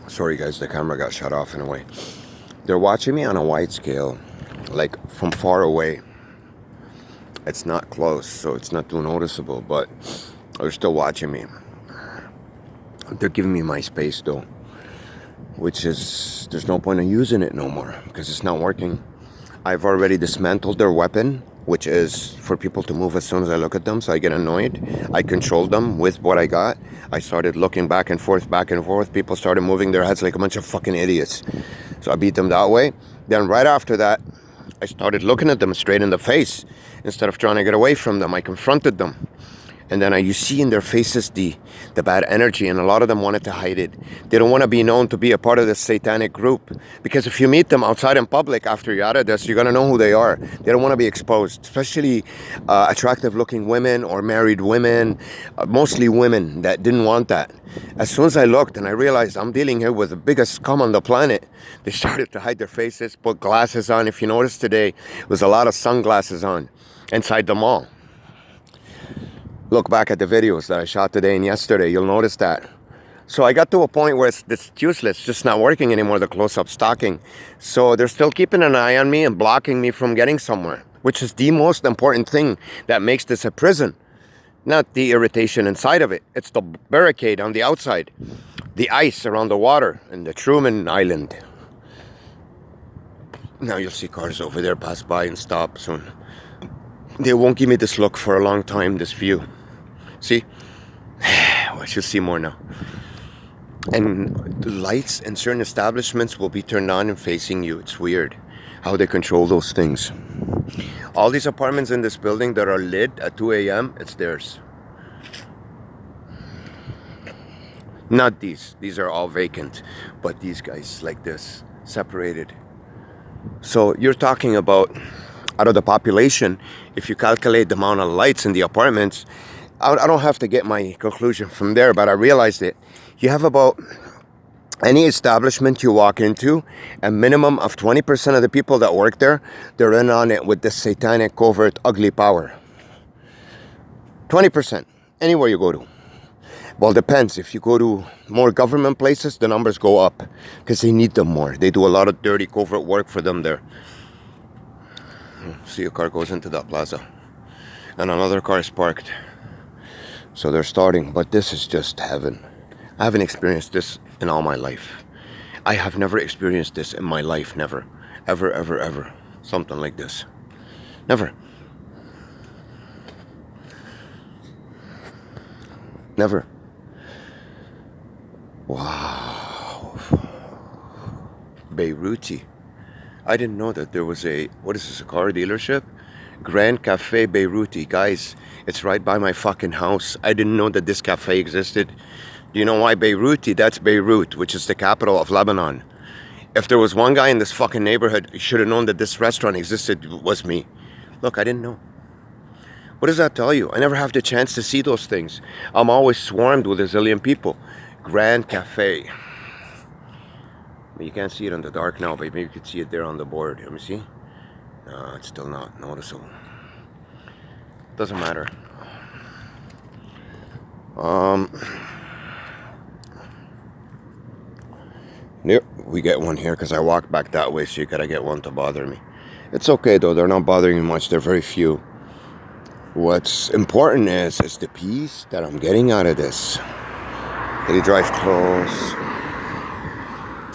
Sorry guys, the camera got shut off in a way. They're watching me on a wide scale, like from far away. It's not close, so it's not too noticeable, but they're still watching me. They're giving me my space though, which is, there's no point in using it no more because it's not working. I've already dismantled their weapon, which is for people to move as soon as I look at them, so I get annoyed. I controlled them with what I got. I started looking back and forth, back and forth. People started moving their heads like a bunch of fucking idiots. So I beat them that way. Then right after that, I started looking at them straight in the face. Instead of trying to get away from them, I confronted them. And then you see in their faces the bad energy, and a lot of them wanted to hide it. They don't want to be known to be a part of this satanic group. Because if you meet them outside in public after you're out of this, you're going to know who they are. They don't want to be exposed, especially attractive-looking women or married women, mostly women that didn't want that. As soon as I looked and I realized I'm dealing here with the biggest scum on the planet, they started to hide their faces, put glasses on. If you notice today, there was a lot of sunglasses on inside the mall. Look back at the videos that I shot today and yesterday, you'll notice that. So I got to a point where it's useless, it's just not working anymore, the close-up stalking. So they're still keeping an eye on me and blocking me from getting somewhere, which is the most important thing that makes this a prison. Not the irritation inside of it, it's the barricade on the outside, the ice around the water in the Truman Island. Now you'll see cars over there pass by and stop soon. They won't give me this look for a long time, this view. See? I should see more now. And the lights in certain establishments will be turned on and facing you. It's weird how they control those things. All these apartments in this building that are lit at 2 a.m., it's theirs. Not these. These are all vacant. But these guys like this, separated. So you're talking about, out of the population, if you calculate the amount of lights in the apartments, I don't have to get my conclusion from there, but I realized it. You have about any establishment you walk into, a minimum of 20% of the people that work there, they're in on it with this satanic, covert, ugly power. 20%, anywhere you go to. Well, it depends. If you go to more government places, the numbers go up because they need them more. They do a lot of dirty, covert work for them there. See, a car goes into that plaza and another car is parked. So they're starting, but this is just heaven. I haven't experienced this in all my life. I have never experienced this in my life, never. Ever, ever, ever. Something like this. Never. Never. Wow. Beiruti. I didn't know that there was a, what is this, a car dealership? Grand Cafe Beiruti. Guys, it's right by my fucking house. I didn't know that this cafe existed. Do you know why Beiruti? That's Beirut, which is the capital of Lebanon. If there was one guy in this fucking neighborhood who should have known that this restaurant existed, was me. Look, I didn't know. What does that tell you? I never have the chance to see those things. I'm always swarmed with a zillion people. Grand Cafe. You can't see it in the dark now, but maybe you could see it there on the board. Let me see. No, it's still not noticeable. Doesn't matter. Yep, we get one here because I walked back that way, so you gotta get one to bother me. It's okay though, they're not bothering me much, they're very few. What's important is the peace that I'm getting out of this. They drive close.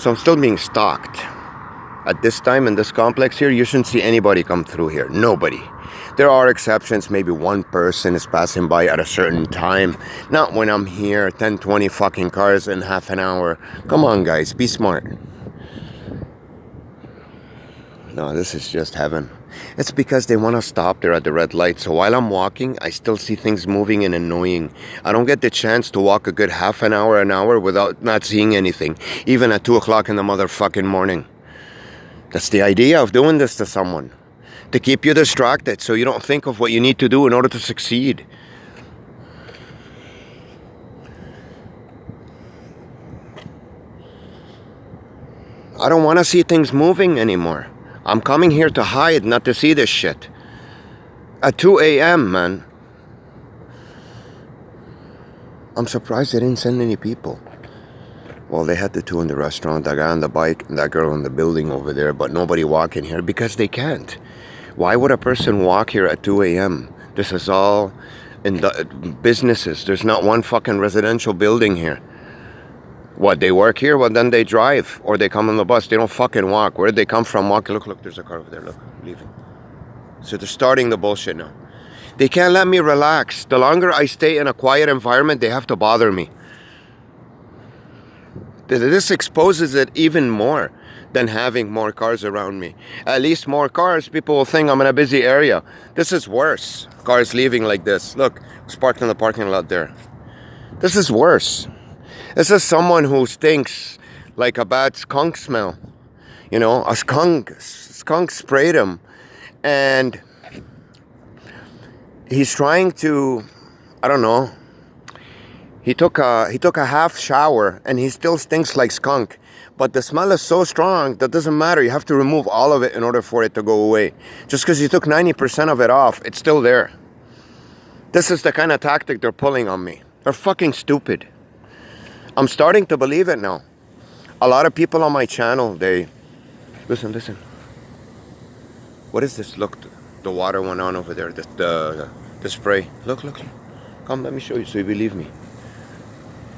So I'm still being stalked. At this time in this complex here, you shouldn't see anybody come through here. Nobody. There are exceptions. Maybe one person is passing by at a certain time. Not when I'm here. 10, 20 fucking cars in half an hour. Come on, guys. Be smart. No, this is just heaven. It's because they want to stop there at the red light. So while I'm walking, I still see things moving and annoying. I don't get the chance to walk a good half an hour without not seeing anything. Even at 2 o'clock in the motherfucking morning. That's the idea of doing this to someone. To keep you distracted so you don't think of what you need to do in order to succeed. I don't want to see things moving anymore. I'm coming here to hide, not to see this shit. At 2 a.m., man. I'm surprised they didn't send any people. Well, they had the two in the restaurant, that guy on the bike and that girl in the building over there, but nobody walking here because they can't. Why would a person walk here at 2 a.m.? This is all in the businesses. There's not one fucking residential building here. What, they work here? Well, then they drive or they come on the bus. They don't fucking walk. Where did they come from? Walk. Look, there's a car over there. Look, leaving. So they're starting the bullshit now. They can't let me relax. The longer I stay in a quiet environment, they have to bother me. This exposes it even more than having more cars around me. At least more cars, people will think I'm in a busy area. This is worse. Cars leaving like this. Look, it's parked in the parking lot there. This is worse. This is someone who stinks like a bad skunk smell. You know, a skunk sprayed him. And he's trying to, I don't know. He took a half shower and he still stinks like skunk. But the smell is so strong that doesn't matter. You have to remove all of it in order for it to go away. Just because you took 90% of it off, it's still there. This is the kind of tactic they're pulling on me. They're fucking stupid. I'm starting to believe it now. A lot of people on my channel, they... Listen. What is this? Look, the water went on over there. The spray. Look. Come, let me show you so you believe me.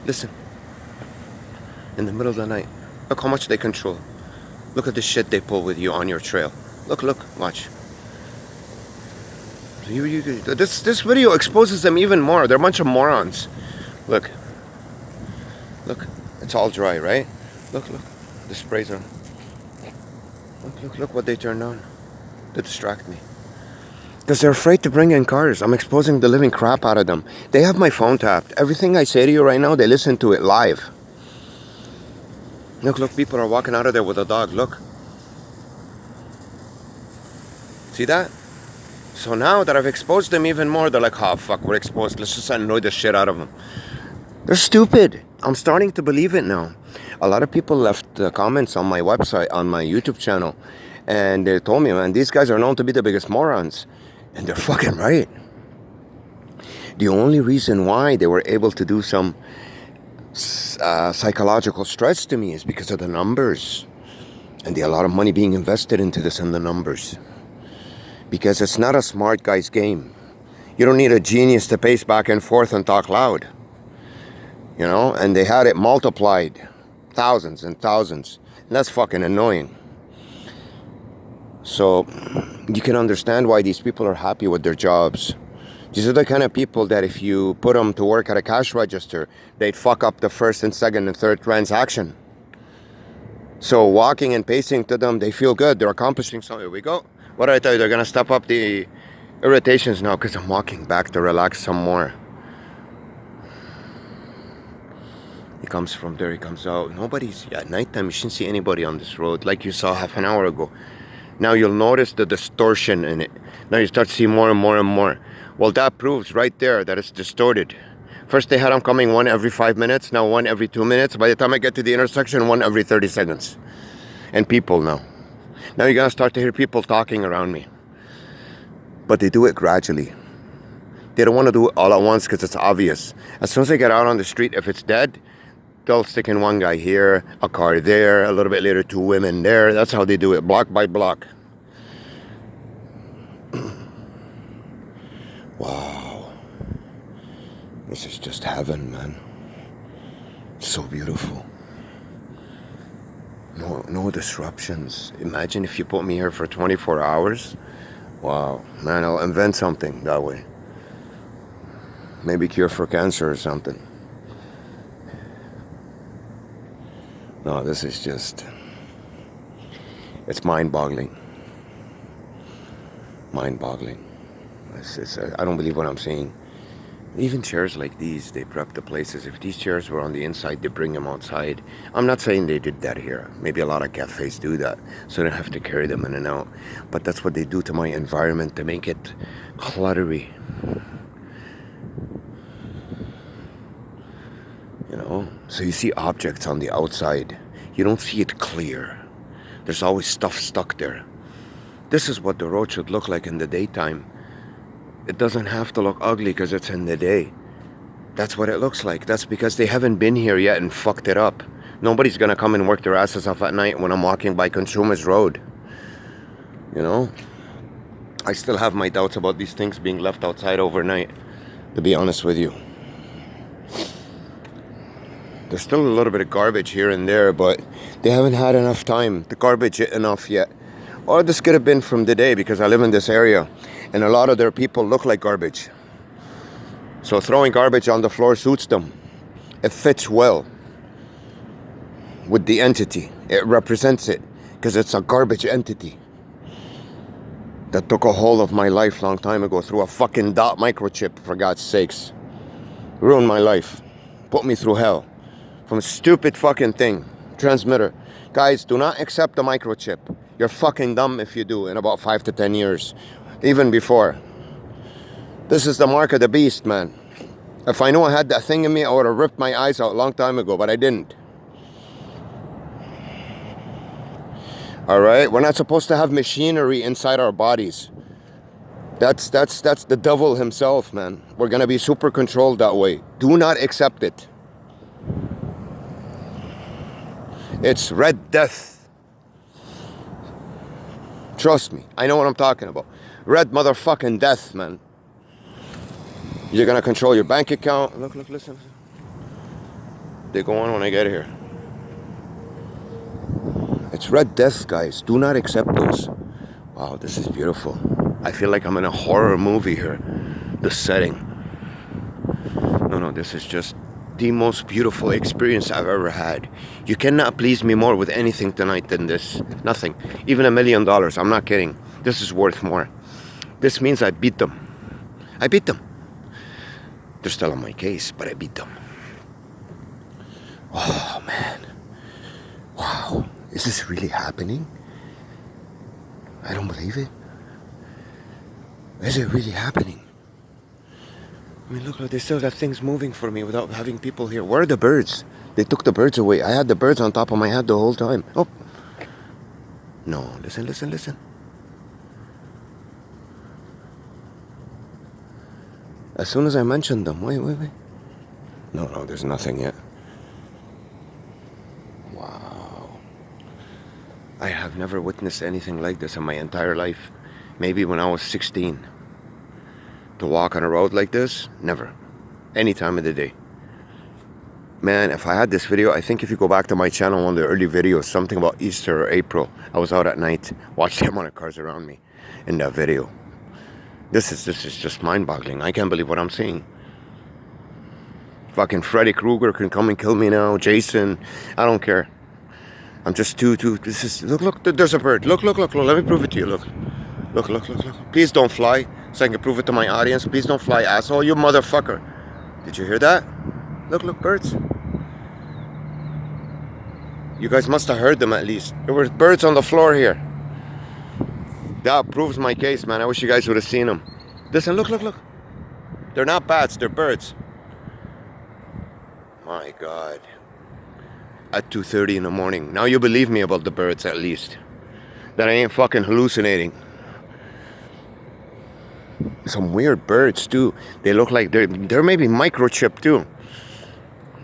Listen. In the middle of the night. Look how much they control. Look at the shit they pull with you on your trail. Look, watch. This video exposes them even more. They're a bunch of morons. Look, it's all dry, right? Look, the sprays on. Look what they turned on to distract me. Because they're afraid to bring in cars. I'm exposing the living crap out of them. They have my phone tapped. Everything I say to you right now, they listen to it live. Look, people are walking out of there with a dog. Look. See that? So now that I've exposed them even more, they're like, oh, fuck, we're exposed. Let's just annoy the shit out of them. They're stupid. I'm starting to believe it now. A lot of people left comments on my website, on my YouTube channel, and they told me, man, these guys are known to be the biggest morons. And they're fucking right. The only reason why they were able to do some psychological stress to me is because of the numbers. And a lot of money being invested into this and the numbers. Because it's not a smart guy's game. You don't need a genius to pace back and forth and talk loud. You know, and they had it multiplied. Thousands and thousands. And that's fucking annoying. So you can understand why these people are happy with their jobs. These are the kind of people that if you put them to work at a cash register, they'd fuck up the first and second and third transaction. So walking and pacing to them, they feel good. They're accomplishing something. Here we go. What did I tell you? They're going to step up the irritations now because I'm walking back to relax some more. He comes from there, he comes out. Nobody's, at nighttime, you shouldn't see anybody on this road like you saw half an hour ago. Now you'll notice the distortion in it. Now you start to see more and more and more. Well, that proves right there that it's distorted. First they had them coming one every 5 minutes, now one every 2 minutes. By the time I get to the intersection, one every 30 seconds. And people now. Now you're going to start to hear people talking around me. But they do it gradually. They don't want to do it all at once because it's obvious. As soon as they get out on the street, if it's dead, they'll stick in one guy here, a car there, a little bit later 2 women there. That's how they do it, block by block. Wow. This is just heaven, man. So beautiful. No disruptions. Imagine if you put me here for 24 hours. Wow, man, I'll invent something that way. Maybe cure for cancer or something. No, this is just... It's mind-boggling. Mind-boggling. I don't believe what I'm seeing. Even chairs like these, they prep the places. If these chairs were on the inside, they bring them outside. I'm not saying they did that here. Maybe a lot of cafes do that, so they don't have to carry them in and out. But that's what they do to my environment to make it cluttery. You know? So you see objects on the outside. You don't see it clear. There's always stuff stuck there. This is what the road should look like in the daytime. It doesn't have to look ugly because it's in the day. That's what it looks like. That's because they haven't been here yet and fucked it up. Nobody's gonna come and work their asses off at night when I'm walking by Consumers Road. You know? I still have my doubts about these things being left outside overnight, to be honest with you. There's still a little bit of garbage here and there, but they haven't had enough time to garbage it enough yet. Or this could have been from the day, because I live in this area and a lot of their people look like garbage. So throwing garbage on the floor suits them. It fits well with the entity. It represents it, because it's a garbage entity that took a hold of my life long time ago through a fucking dot microchip, for God's sakes. Ruined my life. Put me through hell. From a stupid fucking thing. Transmitter. Guys, do not accept the microchip. You're fucking dumb if you do in about 5 to 10 years. Even before. This is the mark of the beast, man. If I knew I had that thing in me, I would have ripped my eyes out a long time ago, but I didn't. Alright? We're not supposed to have machinery inside our bodies. That's the devil himself, man. We're gonna be super controlled that way. Do not accept it. It's Red Death. Trust me, I know what I'm talking about. Red motherfucking death, man. You're gonna control your bank account. Look, listen. They go on when I get here. It's Red Death, guys. Do not accept those. Wow, this is beautiful. I feel like I'm in a horror movie here. The setting. No, this is just the most beautiful experience I've ever had. You cannot please me more with anything tonight than this. Nothing. Even $1 million. I'm not kidding. This is worth more. This means I beat them. I beat them. They're still on my case, but I beat them. Oh, man. Wow. Is this really happening? I don't believe it. Is it really happening? I mean, look, they still got things moving for me without having people here. Where are the birds? They took the birds away. I had the birds on top of my head the whole time. Oh. No, listen. As soon as I mentioned them. Wait. No, there's nothing yet. Wow. I have never witnessed anything like this in my entire life. Maybe when I was 16. To walk on a road like this? Never. Any time of the day. Man, if I had this video, I think if you go back to my channel, one of the early videos, something about Easter or April, I was out at night, watched the amount of cars around me in that video. This is just mind-boggling. I can't believe what I'm seeing. Fucking Freddy Krueger can come and kill me now. Jason, I don't care. I'm just too. This is look. There's a bird. Look. Let me prove it to you. Look. Please don't fly, so I can prove it to my audience. Please don't fly, asshole. You motherfucker. Did you hear that? Look, birds. You guys must have heard them at least. There were birds on the floor here. That proves my case, man. I wish you guys would have seen them. Listen, look. They're not bats, they're birds. My God. At 2:30 in the morning. Now you believe me about the birds at least. That I ain't fucking hallucinating. Some weird birds too. They look like they're maybe microchip too.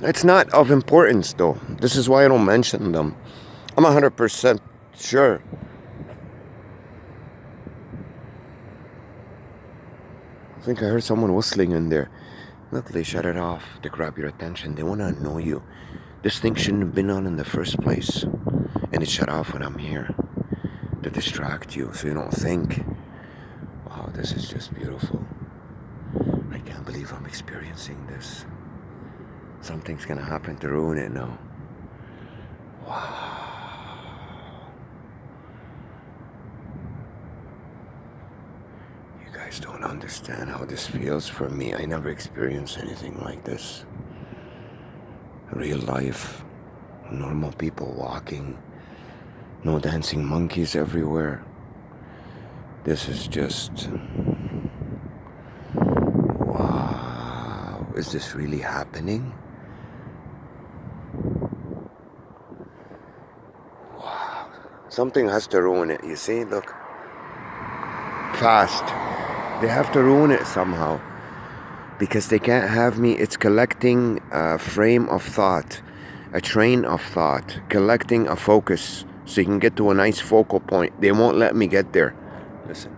It's not of importance though. This is why I don't mention them. I'm 100% sure. I think I heard someone whistling in there. Look, they shut it off to grab your attention. They want to annoy you. This thing shouldn't have been on in the first place. And it shut off when I'm here. To distract you so you don't think. Wow, this is just beautiful. I can't believe I'm experiencing this. Something's gonna happen to ruin it now. Wow. You guys don't understand how this feels for me. I never experienced anything like this. Real life. Normal people walking. No dancing monkeys everywhere. This is just... Wow. Is this really happening? Wow. Something has to ruin it, you see? Look. Fast. They have to ruin it somehow. Because they can't have me. It's collecting a frame of thought. a train of thought, collecting a focus so you can get to a nice focal point. They won't let me get there. Listen.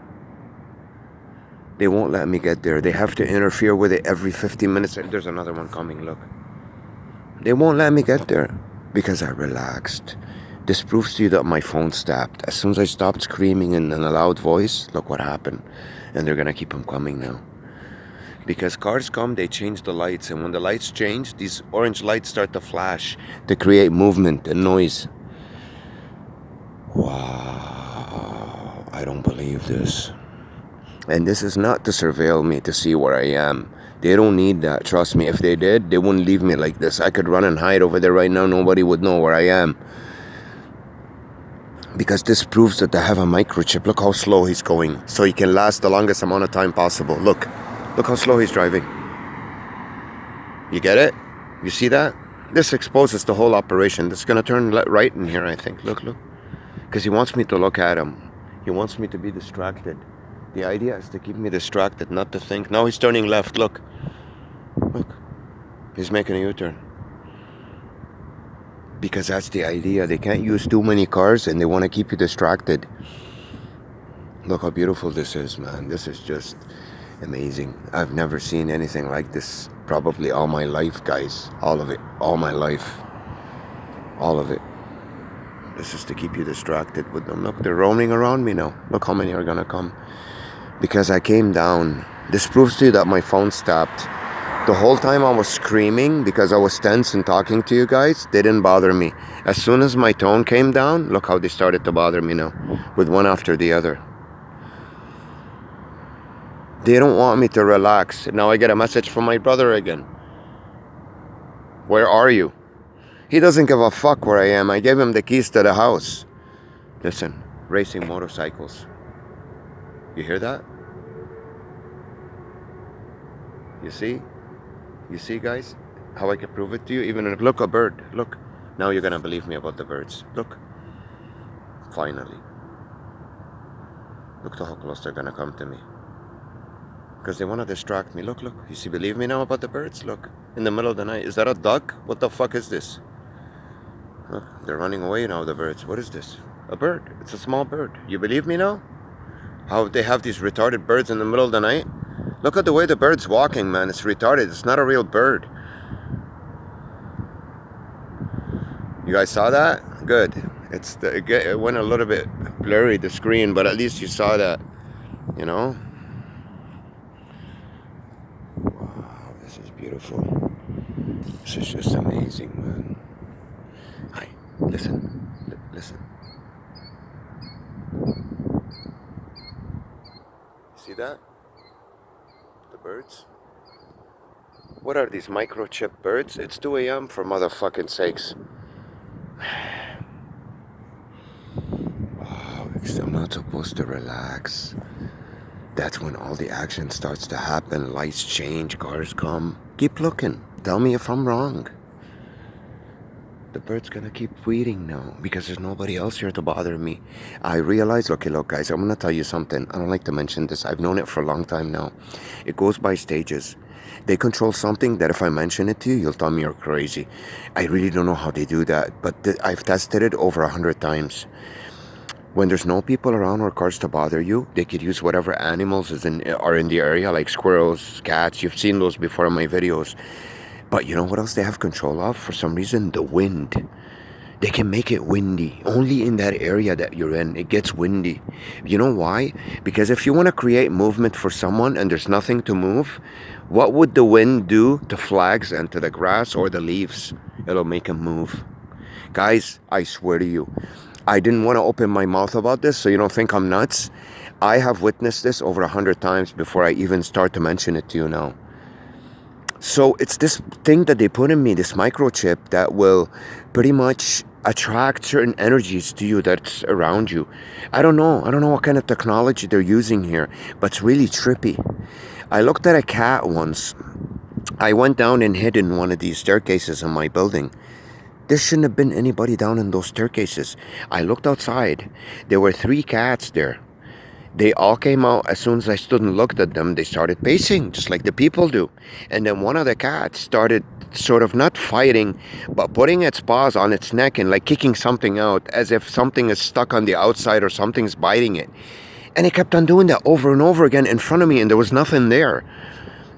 They won't let me get there. They have to interfere with it every 50 minutes. There's another one coming, look. They won't let me get there because I relaxed. This proves to you that my phone stopped. As soon as I stopped screaming in a loud voice, look what happened. And they're going to keep them coming now. Because cars come, they change the lights. And when the lights change, these orange lights start to flash to create movement and noise. Wow. I don't believe this. And this is not to surveil me to see where I am. They don't need that. Trust me. If they did, they wouldn't leave me like this. I could run and hide over there right now. Nobody would know where I am. Because this proves that they have a microchip. Look how slow he's going. So he can last the longest amount of time possible. Look. Look how slow he's driving. You get it? You see that? This exposes the whole operation. It's going to turn right in here, I think. Look, look. Because he wants me to look at him. He wants me to be distracted. The idea is to keep me distracted, not to think. Now he's turning left. Look. Look. He's making a U-turn. Because that's the idea. They can't use too many cars and they want to keep you distracted. Look how beautiful this is, man. This is just amazing. I've never seen anything like this probably all my life, guys. All of it. All my life. All of it. This is to keep you distracted with them. Look, they're roaming around me now. Look how many are going to come. Because I came down. This proves to you that my phone stopped. The whole time I was screaming because I was tense and talking to you guys, they didn't bother me. As soon as my tone came down, look how they started to bother me now, with one after the other. They don't want me to relax. Now I get a message from my brother again. Where are you? He doesn't give a fuck where I am. I gave him the keys to the house. Listen, racing motorcycles. You hear that? You see? You see, guys, how I can prove it to you? Even if, look, a bird. Look. Now you're going to believe me about the birds. Look. Finally. Look to how close they're going to come to me. Because they want to distract me. Look, look. You see, believe me now about the birds? Look. In the middle of the night. Is that a duck? What the fuck is this? Look, they're running away now, the birds. What is this? A bird. It's a small bird. You believe me now? How they have these retarded birds in the middle of the night? Look at the way the bird's walking, man. It's retarded. It's not a real bird. You guys saw that? Good. It went a little bit blurry, the screen, but at least you saw that. You know? Wow, this is beautiful. This is just amazing, man. Hi, listen. Listen. See that? The birds? What are these microchip birds? It's 2 a.m. for motherfucking sakes. Wow, I'm not supposed to relax. That's when all the action starts to happen. Lights change, cars come. Keep looking. Tell me if I'm wrong. The bird's gonna keep tweeting now because there's nobody else here to bother me. I realize, okay, look, guys, I'm gonna tell you something. I don't like to mention this. I've known it for a long time now. It goes by stages. They control something that if I mention it to you, you'll tell me you're crazy. I really don't know how they do that, but I've tested it over 100 times. When there's no people around or cars to bother you, they could use whatever animals are in the area, like squirrels, cats. You've seen those before in my videos. But you know what else they have control of? For some reason, the wind. They can make it windy. Only in that area that you're in, it gets windy. You know why? Because if you want to create movement for someone and there's nothing to move, what would the wind do to flags and to the grass or the leaves? It'll make them move. Guys, I swear to you, I didn't want to open my mouth about this so you don't think I'm nuts. I have witnessed this over 100 times before I even start to mention it to you now. So it's this thing that they put in me, this microchip that will pretty much attract certain energies to you that's around you. I don't know what kind of technology they're using here, but it's really trippy. I looked at a cat once. I went down and hid in one of these staircases in my building. There shouldn't have been anybody down in those staircases. I looked outside. There were 3 cats there. They all came out. As soon as I stood and looked at them, they started pacing, just like the people do. And then one of the cats started sort of not fighting, but putting its paws on its neck and like kicking something out as if something is stuck on the outside or something's biting it. And it kept on doing that over and over again in front of me, and there was nothing there.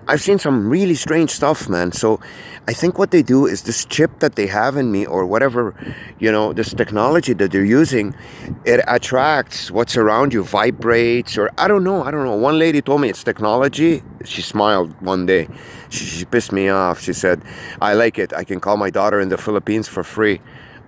I've seen some really strange stuff, man. So I think what they do is this chip that they have in me, or whatever, this technology that they're using, it attracts what's around you, vibrates, or I don't know. One lady told me it's technology. She smiled one day. She pissed me off. She said, I like it. I can call my daughter in the Philippines for free.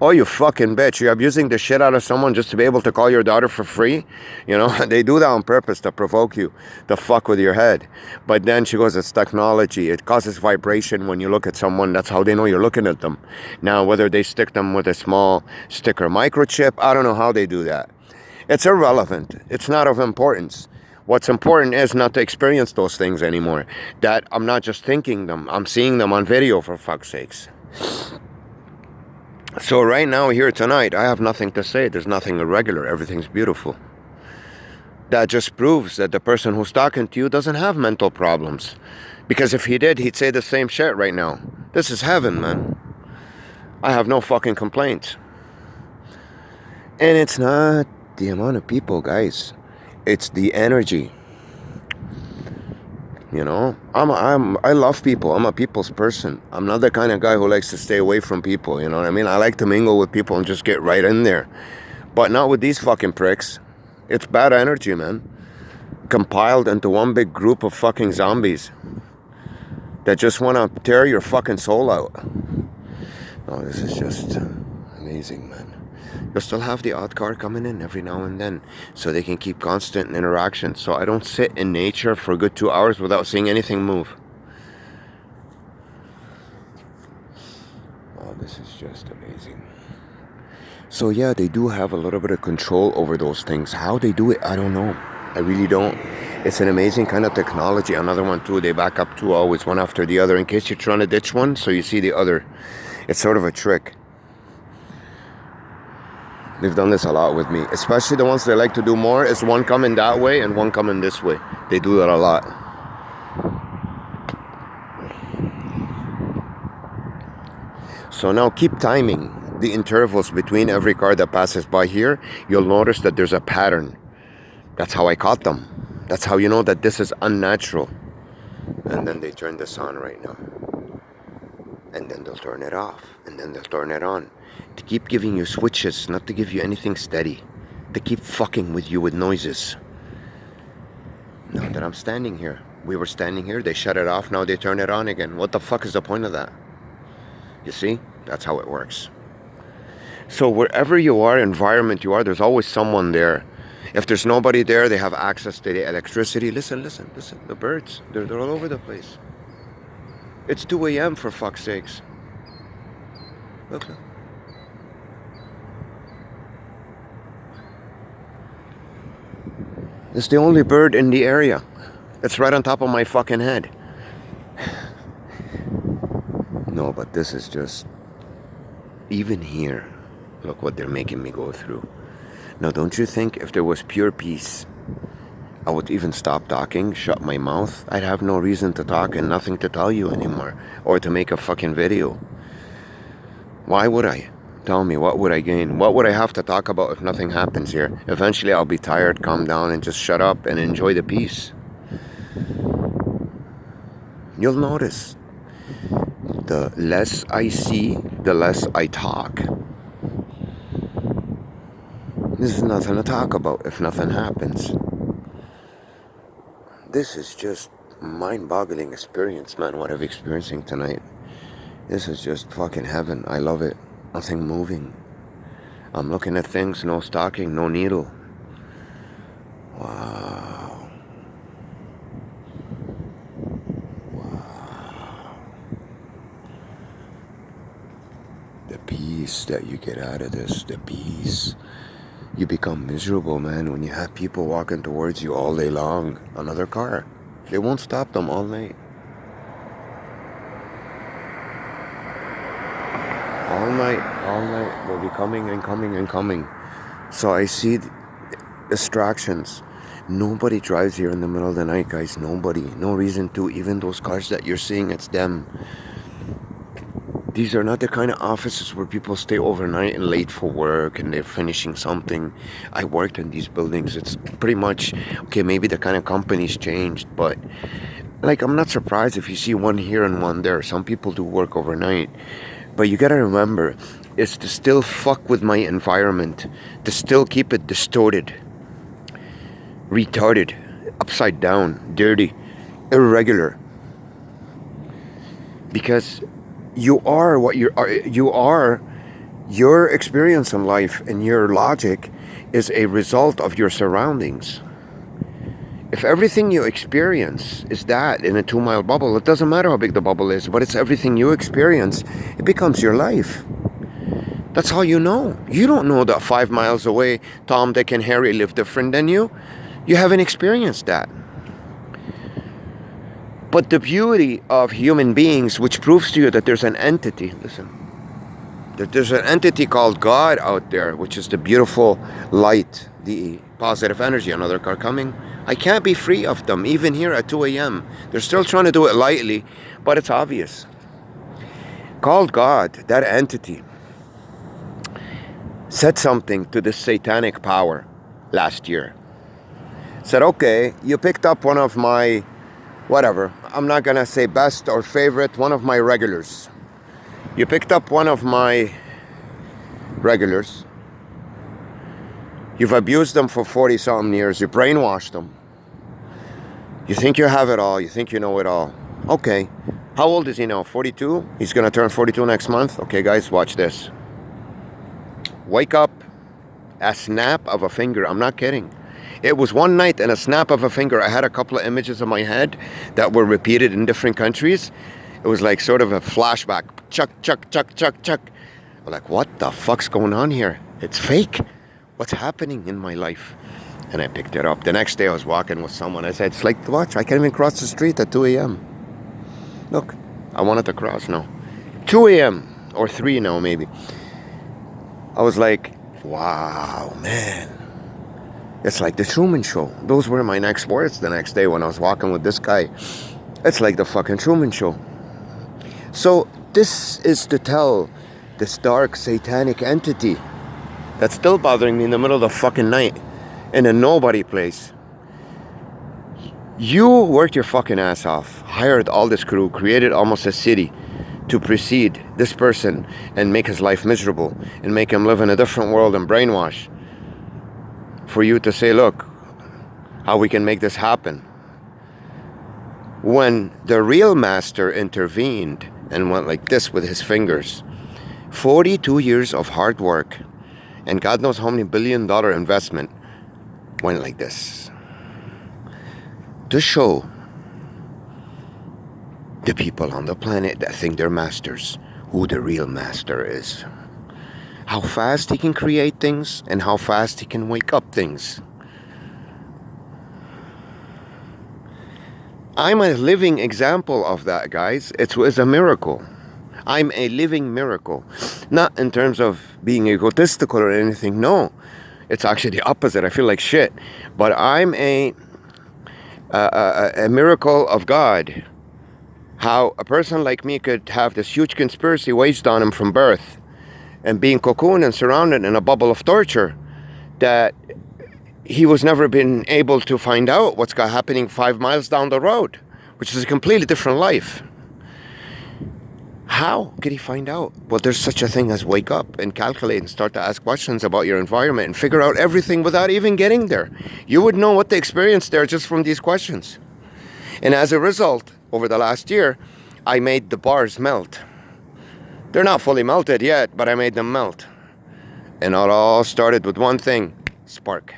Oh, you fucking bitch. You're abusing the shit out of someone just to be able to call your daughter for free? They do that on purpose to provoke you, to fuck with your head. But then she goes, it's technology. It causes vibration when you look at someone. That's how they know you're looking at them. Now, whether they stick them with a small sticker microchip, I don't know how they do that. It's irrelevant. It's not of importance. What's important is not to experience those things anymore. That I'm not just thinking them. I'm seeing them on video, for fuck's sakes. So right now, here tonight, I have nothing to say. There's nothing irregular. Everything's beautiful. That just proves that the person who's talking to you doesn't have mental problems. Because if he did, he'd say the same shit right now. This is heaven, man. I have no fucking complaints. And it's not the amount of people, guys. It's the energy. I love people. I'm a people's person. I'm not the kind of guy who likes to stay away from people, you know what I mean? I like to mingle with people and just get right in there. But not with these fucking pricks. It's bad energy, man. Compiled into one big group of fucking zombies that just want to tear your fucking soul out. Oh, this is just amazing, man. You'll still have the odd car coming in every now and then, so they can keep constant interaction. So I don't sit in nature for a good 2 hours without seeing anything move. Oh, this is just amazing. So yeah, they do have a little bit of control over those things. How they do it, I don't know. I really don't. It's an amazing kind of technology. Another one too, they back up two always, one after the other, in case you're trying to ditch one, so you see the other. It's sort of a trick. They've done this a lot with me. Especially the ones they like to do more is one coming that way and one coming this way. They do that a lot. So now keep timing the intervals between every car that passes by here. You'll notice that there's a pattern. That's how I caught them. That's how you know that this is unnatural. And then they turn this on right now. And then they'll turn it off. And then they'll turn it on. To keep giving you switches, not to give you anything steady. To keep fucking with you with noises. Now that I'm standing here. We were standing here, they shut it off, now they turn it on again. What the fuck is the point of that? You see? That's how it works. So wherever you are, environment you are, there's always someone there. If there's nobody there, they have access to the electricity. Listen. The birds, they're all over the place. It's 2 a.m. for fuck's sakes. Look. It's the only bird in the area. It's right on top of my fucking head. No, but this is just... Even here, look what they're making me go through. Now, don't you think if there was pure peace, I would even stop talking, shut my mouth? I'd have no reason to talk and nothing to tell you anymore. Or to make a fucking video. Why would I? Tell me, what would I gain? What would I have to talk about if nothing happens here? Eventually I'll be tired, calm down, and just shut up and enjoy the peace. You'll notice, the less I see, the less I talk. There's nothing to talk about if nothing happens. This is just mind-boggling experience, man, what I'm experiencing tonight. This is just fucking heaven. I love it. Nothing moving. I'm looking at things, no stocking, no needle. Wow. The peace that you get out of this, the peace. You become miserable, man, when you have people walking towards you all day long. Another car. They won't stop them all night. All night, they'll be coming and coming and coming. So I see distractions. Nobody drives here in the middle of the night, guys. Nobody. No reason to. Even those cars that you're seeing, it's them. These are not the kind of offices where people stay overnight and late for work and they're finishing something. I worked in these buildings. It's pretty much, okay, maybe the kind of company's changed, but like, I'm not surprised if you see one here and one there. Some people do work overnight. But you gotta remember, it's to still fuck with my environment, to still keep it distorted, retarded, upside down, dirty, irregular. Because you are what you are. Your experience in life and your logic is a result of your surroundings. If everything you experience is that in a 2-mile bubble, it doesn't matter how big the bubble is, but it's everything you experience, it becomes your life. That's all you know. You don't know that 5 miles away, Tom, Dick, and Harry live different than you. You haven't experienced that. But the beauty of human beings, which proves to you that there's an entity, listen, that there's an entity called God out there, which is the beautiful light, the positive energy. Another car coming. I can't be free of them, even here at 2 a.m. They're still trying to do it lightly, but it's obvious. Called God, that entity, said something to this satanic power last year. Said, okay, you picked up one of my, whatever, I'm not gonna say best or favorite, one of my regulars. You picked up one of my regulars. You've abused them for 40-something years. You brainwashed them. You think you have it all. You think you know it all. Okay. How old is he now? 42? He's going to turn 42 next month. Okay, guys, watch this. Wake up. A snap of a finger. I'm not kidding. It was one night and a snap of a finger. I had a couple of images in my head that were repeated in different countries. It was like sort of a flashback. Chuck, chuck, chuck, chuck, chuck. I'm like, what the fuck's going on here? It's fake. What's happening in my life? And I picked it up. The next day I was walking with someone. I said, it's like, watch, I can't even cross the street at 2 a.m. Look, I wanted to cross now. 2 a.m. or 3 now maybe. I was like, wow, man. It's like the Truman Show. Those were my next words the next day when I was walking with this guy. It's like the fucking Truman Show. So this is to tell this dark satanic entity that's still bothering me in the middle of the fucking night in a nobody place. You worked your fucking ass off, hired all this crew, created almost a city to precede this person and make his life miserable and make him live in a different world and brainwash. For you to say, look, how we can make this happen. When the real master intervened and went like this with his fingers, 42 years of hard work and God knows how many $billion investment went like this. To show the people on the planet that think they're masters who the real master is. How fast he can create things and how fast he can wake up things. I'm a living example of that, guys. It's a miracle. I'm a living miracle. Not in terms of being egotistical or anything. No. It's actually the opposite. I feel like shit. But I'm a miracle of God. How a person like me could have this huge conspiracy waged on him from birth and being cocooned and surrounded in a bubble of torture that he was never been able to find out what's happening 5 miles down the road, which is a completely different life. How could he find out? Well, there's such a thing as wake up and calculate and start to ask questions about your environment and figure out everything without even getting there. You would know what they experienced there just from these questions. And as a result, over the last year, I made the bars melt. They're not fully melted yet, but I made them melt. And it all started with one thing, spark.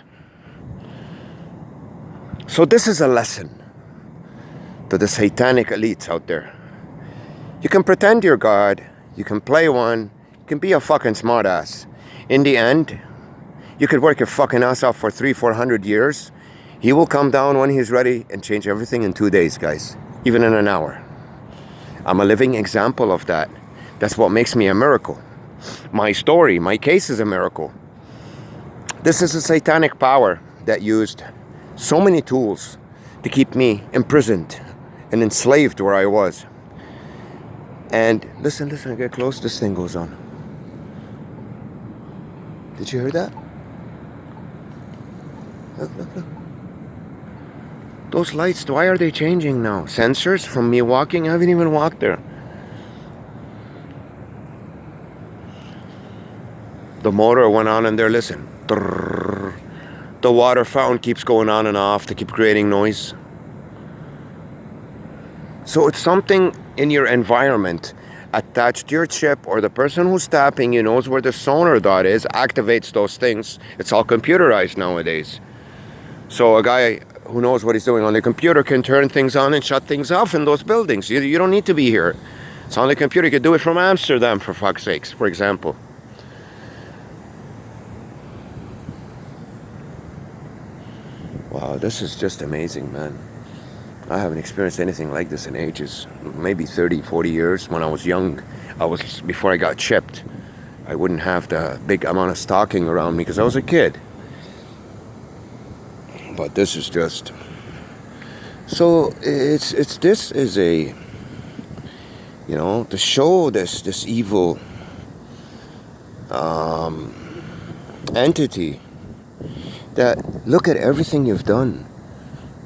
So this is a lesson to the satanic elites out there. You can pretend you're God, you can play one, you can be a fucking smartass. In the end, you could work your fucking ass off for 300-400 years. He will come down when he's ready and change everything in 2 days, guys. Even in an hour. I'm a living example of that. That's what makes me a miracle. My story, my case is a miracle. This is a satanic power that used so many tools to keep me imprisoned and enslaved where I was. And listen, get close, this thing goes on. Did you hear that? Look. Those lights, why are they changing now? Sensors from me walking? I haven't even walked there. The motor went on in there, listen. The water fountain keeps going on and off to keep creating noise. So it's something in your environment attached to your chip, or the person who's tapping you knows where the sonar dot is, activates those things. It's all computerized nowadays. So a guy who knows what he's doing on the computer can turn things on and shut things off in those buildings. You don't need to be here. It's on the computer. You can do it from Amsterdam, for fuck's sakes, for example. Wow, this is just amazing, man. I haven't experienced anything like this in ages. Maybe 30, 40 years. When I was young, before I got chipped, I wouldn't have the big amount of stalking around me because I was a kid. But this is just... So this is a... You know, to show this evil entity that, look at everything you've done.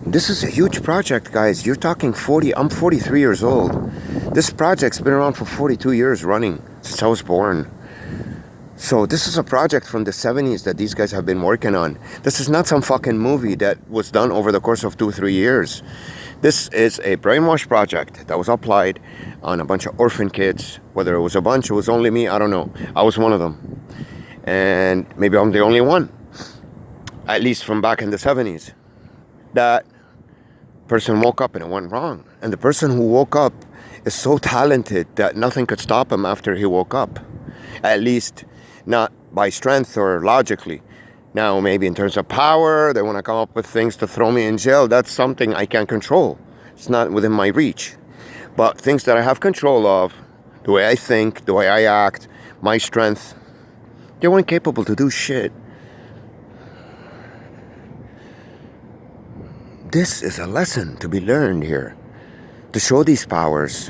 This is a huge project, guys. You're talking 40, I'm 43 years old. This project's been around for 42 years running, since I was born. So this is a project from the 70s that these guys have been working on. This is not some fucking movie that was done over the course of 2-3 years. This is a brainwash project that was applied on a bunch of orphan kids. Whether it was a bunch, it was only me, I don't know. I was one of them. And maybe I'm the only one, at least from back in the 70s. That person woke up and it went wrong. And the person who woke up is so talented that nothing could stop him after he woke up. At least not by strength or logically. Now, maybe in terms of power, they want to come up with things to throw me in jail. That's something I can't control. It's not within my reach. But things that I have control of, the way I think, the way I act, my strength, they weren't capable to do shit. This is a lesson to be learned here. To show these powers,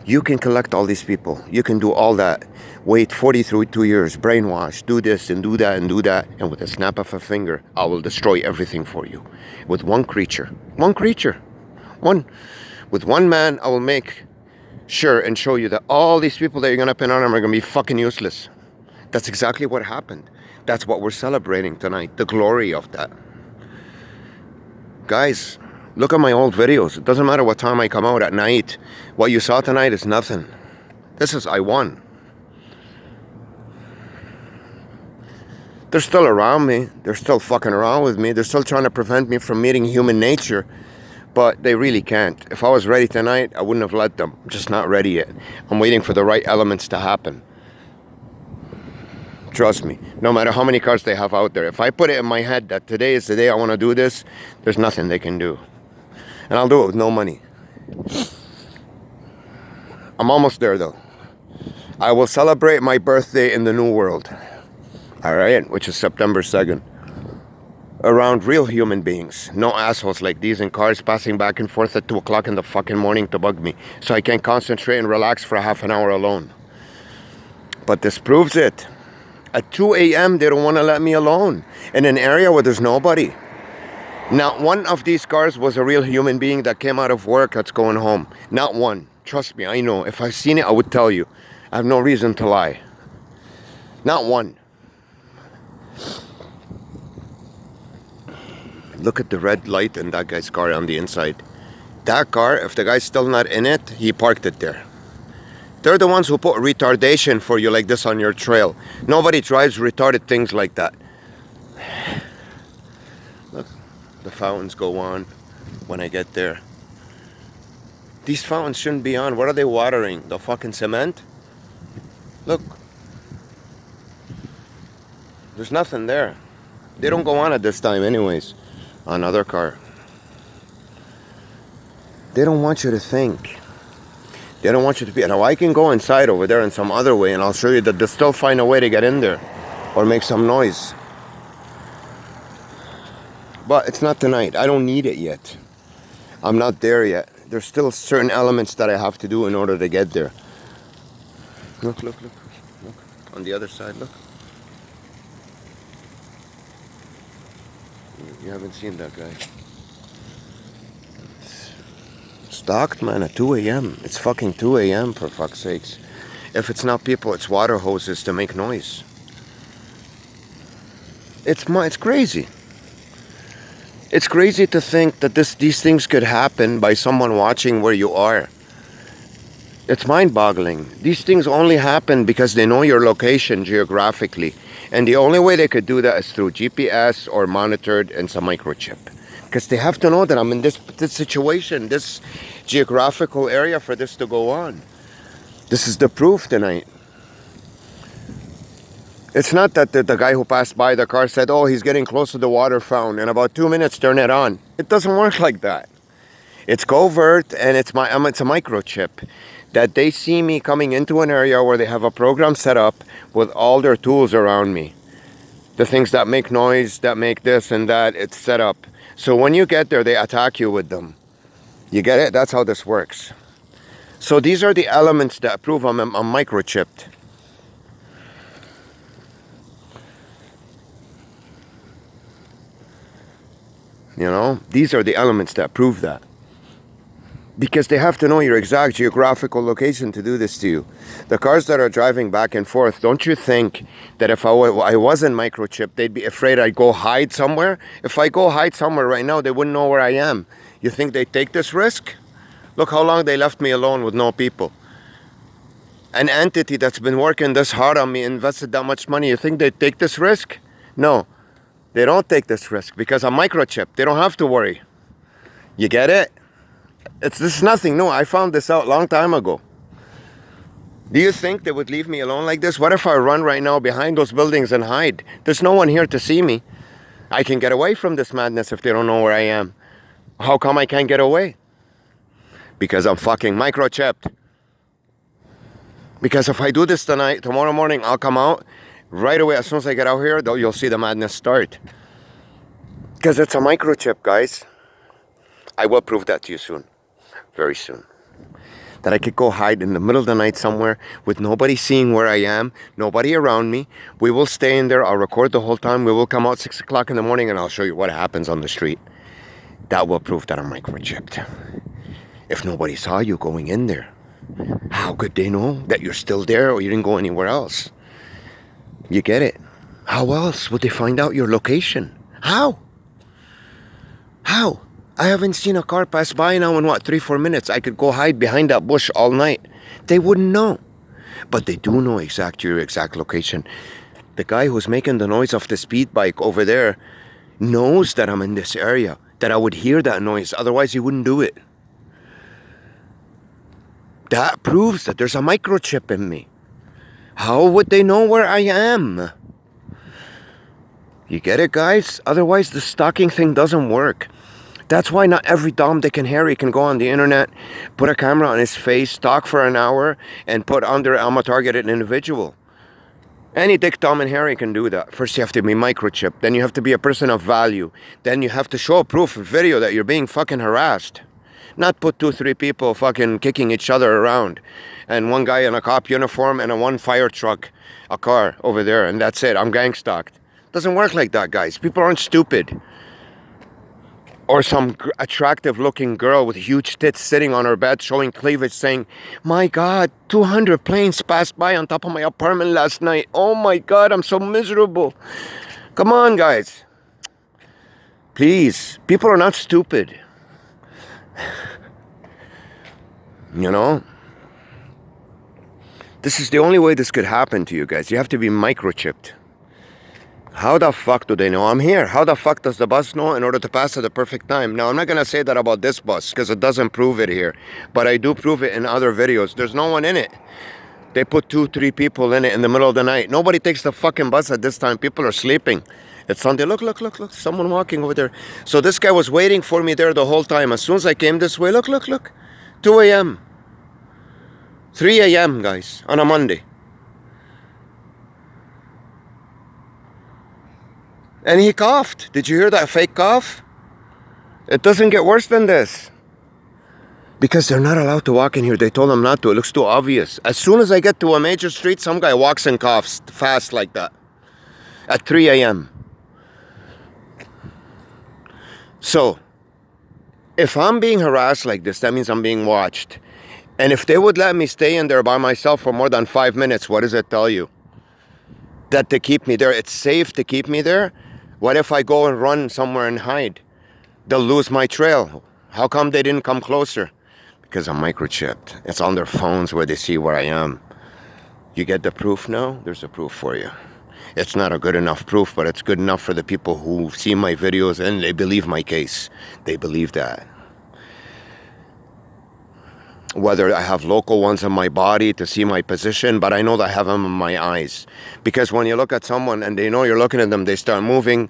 you can collect all these people. You can do all that. Wait 42 years, brainwash, do this and do that and do that. And with a snap of a finger, I will destroy everything for you. With one creature. With one man, I will make sure and show you that all these people that you're going to pin on them are going to be fucking useless. That's exactly what happened. That's what we're celebrating tonight. The glory of that. Guys, look at my old videos. It doesn't matter what time I come out at night. What you saw tonight is nothing. I won. They're still around me. They're still fucking around with me. They're still trying to prevent me from meeting human nature. But they really can't. If I was ready tonight, I wouldn't have let them. I'm just not ready yet. I'm waiting for the right elements to happen. Trust me, no matter how many cards they have out there, if I put it in my head that today is the day I want to do this, there's nothing they can do. And I'll do it with no money. I'm almost there though. I will celebrate my birthday in the new world. Alright, which is September 2nd. Around real human beings. No assholes like these in cars passing back and forth at 2 o'clock in the fucking morning to bug me. So I can concentrate and relax for a half an hour alone. But this proves it. At 2 a.m., they don't want to let me alone in an area where there's nobody. Not one of these cars was a real human being that came out of work that's going home. Not one. Trust me, I know. If I've seen it, I would tell you. I have no reason to lie. Not one. Look at the red light in that guy's car on the inside. That car, if the guy's still not in it, he parked it there. They're the ones who put retardation for you like this on your trail. Nobody drives retarded things like that. Look, the fountains go on when I get there. These fountains shouldn't be on. What are they watering? The fucking cement? Look. There's nothing there. They don't go on at this time anyways. Another car. They don't want you to think. They don't want you to be. Now I can go inside over there in some other way and I'll show you that they'll still find a way to get in there or make some noise. But it's not tonight. I don't need it yet. I'm not there yet. There's still certain elements that I have to do in order to get there. Look, look, look, look. On the other side, look. You haven't seen that guy. Stalked, man, at 2 a.m. It's fucking 2 a.m. for fuck's sakes. If it's not people, it's water hoses to make noise. It's crazy. It's crazy to think that these things could happen by someone watching where you are. It's mind-boggling. These things only happen because they know your location geographically. And the only way they could do that is through GPS or monitored and some microchip. Because they have to know that I'm in this situation, this geographical area for this to go on. This is the proof tonight. It's not that the guy who passed by the car said, oh, he's getting close to the water fountain. In about 2 minutes, turn it on. It doesn't work like that. It's covert, and it's a microchip. That they see me coming into an area where they have a program set up with all their tools around me. The things that make noise, that make this and that, it's set up. So when you get there, they attack you with them. You get it? That's how this works. So these are the elements that prove I'm microchipped. You know, these are the elements that prove that. Because they have to know your exact geographical location to do this to you. The cars that are driving back and forth, don't you think that if I wasn't microchipped, they'd be afraid I'd go hide somewhere? If I go hide somewhere right now, they wouldn't know where I am. You think they'd take this risk? Look how long they left me alone with no people. An entity that's been working this hard on me, invested that much money, you think they'd take this risk? No. They don't take this risk because I'm microchipped. They don't have to worry. You get it? This is nothing new. I found this out a long time ago. Do you think they would leave me alone like this? What if I run right now behind those buildings and hide? There's no one here to see me. I can get away from this madness if they don't know where I am. How come I can't get away? Because I'm fucking microchipped. Because if I do this tonight, tomorrow morning, I'll come out. Right away, as soon as I get out here, you'll see the madness start. Because it's a microchip, guys. I will prove that to you soon. Very soon. That I could go hide in the middle of the night somewhere with nobody seeing where I am, nobody around me. We will stay in there. I'll record the whole time. We will come out 6 o'clock in the morning and I'll show you what happens on the street. That will prove that I'm microchipped. If nobody saw you going in there, how could they know that you're still there or you didn't go anywhere else? You get it? How else would they find out your location? How? How? I haven't seen a car pass by now in 3-4 minutes. I could go hide behind that bush all night. They wouldn't know. But they do know your exact location. The guy who's making the noise of the speed bike over there knows that I'm in this area, that I would hear that noise. Otherwise, he wouldn't do it. That proves that there's a microchip in me. How would they know where I am? You get it, guys? Otherwise, the stalking thing doesn't work. That's why not every Dom, Dick, and Harry can go on the internet, put a camera on his face, stalk for an hour, and put under I'm a targeted individual. Any Dick, Tom, and Harry can do that. First, you have to be microchipped. Then you have to be a person of value. Then you have to show proof of video that you're being fucking harassed. Not put 2-3 people fucking kicking each other around. And one guy in a cop uniform and one fire truck, a car over there, and that's it. I'm gang stalked. Doesn't work like that, guys. People aren't stupid. Or some attractive looking girl with huge tits sitting on her bed showing cleavage saying, my God, 200 planes passed by on top of my apartment last night. Oh my God, I'm so miserable. Come on, guys. Please, people are not stupid. You know? This is the only way this could happen to you guys. You have to be microchipped. How the fuck do they know I'm here? How the fuck does the bus know in order to pass at the perfect time? Now, I'm not going to say that about this bus because it doesn't prove it here. But I do prove it in other videos. There's no one in it. They put 2-3 people in it in the middle of the night. Nobody takes the fucking bus at this time. People are sleeping. It's Sunday. Look. Someone walking over there. So this guy was waiting for me there the whole time. As soon as I came this way, look. 2 a.m. 3 a.m., guys, on a Monday. And he coughed. Did you hear that fake cough? It doesn't get worse than this. Because they're not allowed to walk in here. They told them not to. It looks too obvious. As soon as I get to a major street, some guy walks and coughs fast like that. At 3 a.m. So, if I'm being harassed like this, that means I'm being watched. And if they would let me stay in there by myself for more than 5 minutes, what does it tell you? That to keep me there, it's safe to keep me there? What if I go and run somewhere and hide? They'll lose my trail. How come they didn't come closer? Because I'm microchipped. It's on their phones where they see where I am. You get the proof now? There's a proof for you. It's not a good enough proof, but it's good enough for the people who see my videos and they believe my case. They believe that. Whether I have local ones in my body to see my position, but I know that I have them in my eyes. Because when you look at someone and they know you're looking at them, they start moving.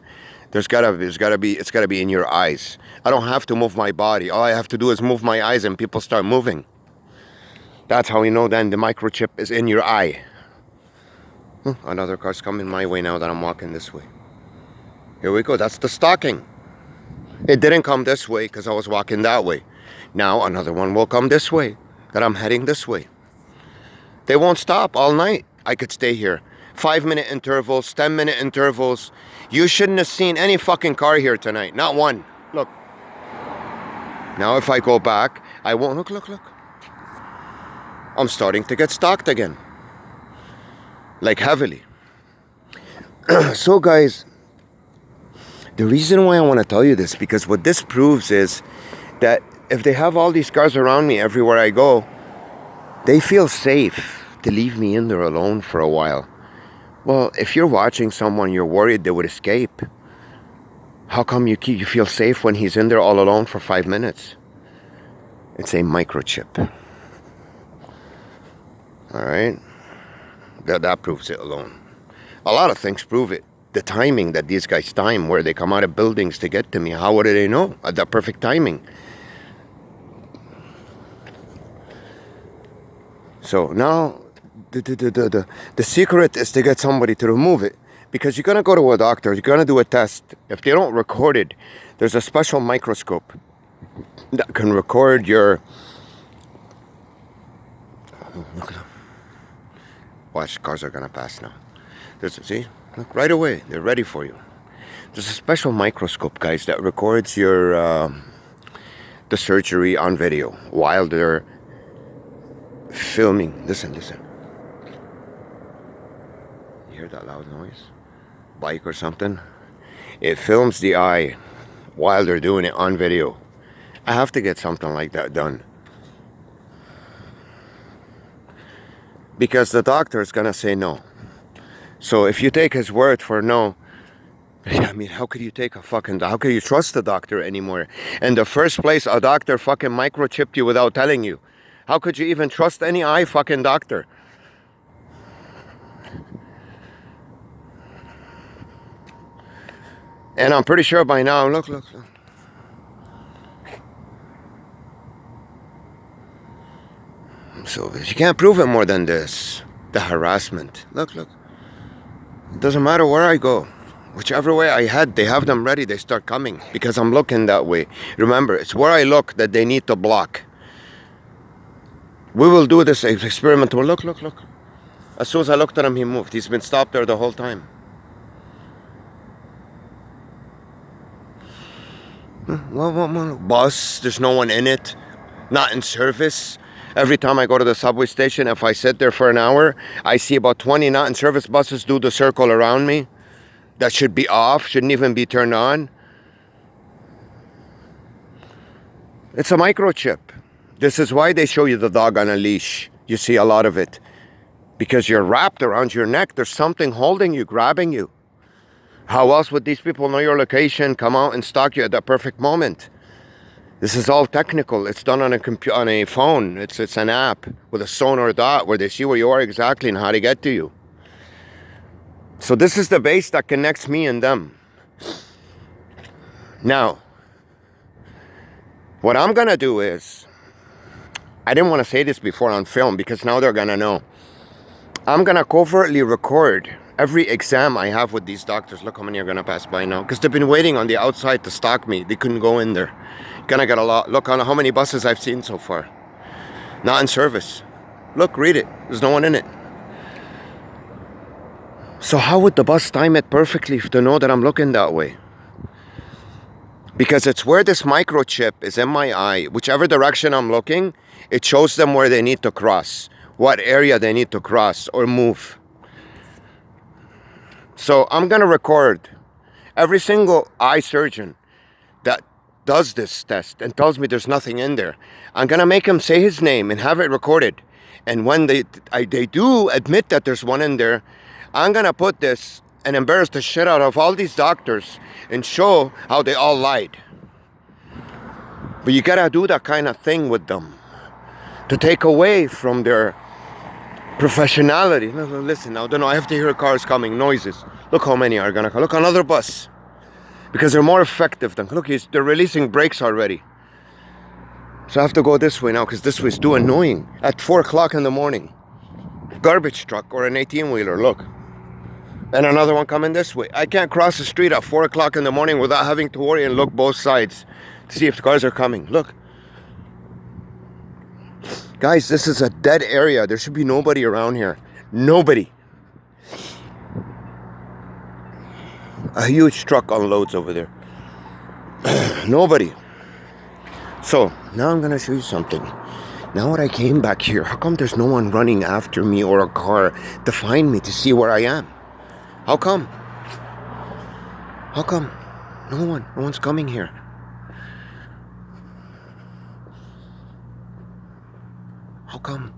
It's gotta be in your eyes. I don't have to move my body. All I have to do is move my eyes and people start moving. That's how we know then the microchip is in your eye. Another car's coming my way now that I'm walking this way. Here we go. That's the stalking. It didn't come this way because I was walking that way. Now another one will come this way, that I'm heading this way. They won't stop all night. I could stay here. 5-minute intervals, 10-minute intervals. You shouldn't have seen any fucking car here tonight. Not one. Look. Now if I go back, I won't. Look. I'm starting to get stalked again. Like heavily. So guys, the reason why I want to tell you this, because what this proves is that if they have all these cars around me everywhere I go, they feel safe to leave me in there alone for a while. Well, if you're watching someone you're worried they would escape, how come you feel safe when he's in there all alone for 5 minutes? It's a microchip. All right? That proves it alone. A lot of things prove it. The timing that these guys time, where they come out of buildings to get to me. How would they know? At the perfect timing. So now, the secret is to get somebody to remove it. Because you're going to go to a doctor, you're going to do a test. If they don't record it, there's a special microscope that can record your... Look at them. Watch, cars are going to pass now. See? Look, right away, they're ready for you. There's a special microscope, guys, that records your the surgery on video while they're filming. Listen. You hear that loud noise? Bike or something? It films the eye while they're doing it on video. I have to get something like that done. Because the doctor is going to say no. So if you take his word for no, I mean, how could you how could you trust the doctor anymore? In the first place, a doctor fucking microchipped you without telling you. How could you even trust any eye fucking doctor? And I'm pretty sure by now, look. So you can't prove it more than this. The harassment. Look. It doesn't matter where I go. Whichever way I head, they have them ready. They start coming because I'm looking that way. Remember, it's where I look that they need to block. We will do this experiment. Look. As soon as I looked at him, he moved. He's been stopped there the whole time. Bus, there's no one in it. Not in service. Every time I go to the subway station, if I sit there for an hour, I see about 20 not in service buses do the circle around me. That should be off, shouldn't even be turned on. It's a microchip. This is why they show you the dog on a leash. You see a lot of it. Because you're wrapped around your neck. There's something holding you, grabbing you. How else would these people know your location, come out and stalk you at that perfect moment? This is all technical. It's done on a phone. It's an app with a sonar dot where they see where you are exactly and how to get to you. So this is the base that connects me and them. Now, what I'm going to do is, I didn't want to say this before on film because now they're going to know. I'm going to covertly record Every exam I have with these doctors, look how many are gonna pass by now. Because they've been waiting on the outside to stalk me. They couldn't go in there. Gonna get a lot. Look on how many buses I've seen so far. Not in service. Look, read it. There's no one in it. So how would the bus time it perfectly to know that I'm looking that way? Because it's where this microchip is in my eye. Whichever direction I'm looking, it shows them where they need to cross. What area they need to cross or move. So I'm going to record every single eye surgeon that does this test and tells me there's nothing in there. I'm going to make him say his name and have it recorded. And when they do admit that there's one in there, I'm going to put this and embarrass the shit out of all these doctors and show how they all lied. But you got to do that kind of thing with them to take away from their professionality. Listen, now, I have to hear cars coming, noises. Look how many are gonna come. Look, another bus. Because they're more effective than, look, they're releasing brakes already. So I have to go this way now, because this way is too annoying. At 4 o'clock in the morning. Garbage truck or an 18-wheeler, look. And another one coming this way. I can't cross the street at 4 o'clock in the morning without having to worry and look both sides to see if the cars are coming. Look. Guys, this is a dead area. There should be nobody around here. Nobody. A huge truck unloads over there. Nobody. So, now I'm going to show you something. Now that I came back here, how come there's no one running after me or a car to find me to see where I am? How come? How come? No one. No one's coming here. How come?